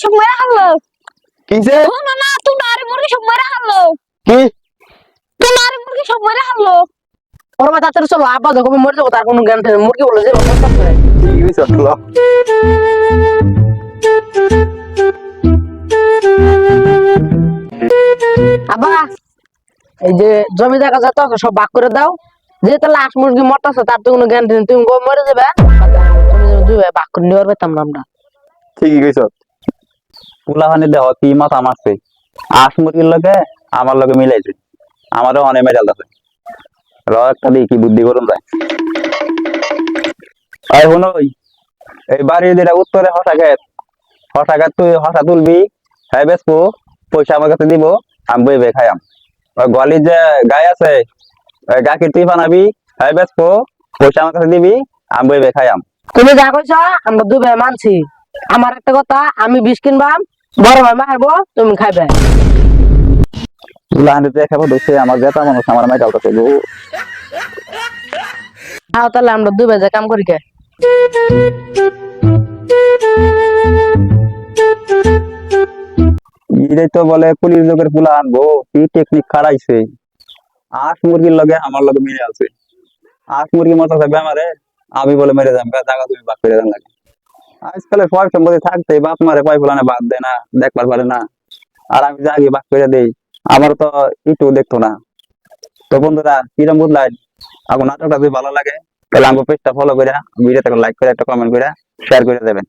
সব মেরে হারলো। কিসে না না তোমরা আরে মুরগি সব মেরে হারলো। কি তোমরা আরে মুরগি সব মেরে হারলো। ওর মা তাড়াতাড়ি চলো, আব্বা যখন মরে যাবো তার কোনো জ্ঞান থাকে না। মুরগি বলে যে অবস্থা করে। কি হইছে চলো আব্বা এই যে জমি জায়গা যত আছে সব ভাগ করে দাও। যে তাহলে লাশ মুরগি মরতেছে তার তো কোনো জ্ঞান থাকে না। তুমি গো মরে যাবে, তুমি দুই ভাই ভাগ করে নেওয়ার পেতাম না আমরা। ঠিকই কইছ পুলাহানি দেহ কি মাথা মারছে আশ মুরগির লগে আমার লগে মিলাইছে আমারও অনেক মেডাল আছে র একটা দিই কি বুদ্ধি করুন যায় এই হনই এই বাড়ির যেটা উত্তরে হসা খেত তুই হসা তুলবি হ্যাঁ বেসবো পয়সা আমার কাছে দিব আমি বই বে খাইয়াম ওই গলির যে গাই আছে ওই গাকে তুই বানাবি হ্যাঁ বেসবো পয়সা আমার কাছে দিবি আমি বই বে খাইয়াম তুমি যা কইছ আমরা দুই ভাই মানছি। আমার একটা কথা, আমি 20 কিনবাম, বড় ভাই মারবো, তুমি খাইবে। পুলাহানি দেখাবো দোষে আমার জেতা মানুষ আমার মেডাল আছে গো আও তাহলে আমরা দুই ভাই যা কাম করি কে। এটাই তো বলে পুলিশ লোকের পুলা আনবো কি টেকনিক খারাইছে আট মুরগির লগে আমার লগে মিলে আছে আট মুরগি মতো থাকবে আমারে আমি বলে মেরে যাম জায়গা তুমি বাদ করে দেন লাগে আজকাল পয় সম্পত্তি থাকতে বাপ মারে পয় ফুলানে বাদ দেয় না দেখবার পারে না আর আমি জাগি বাদ করে দেই আমার তো একটু দেখতো না তো বন্ধুরা কিরম বুঝলাই এখন নাটকটা যদি ভালো লাগে তাহলে আমার পেজটা ফলো করে ভিডিওতে লাইক করে একটা কমেন্ট করে শেয়ার করে দেবেন।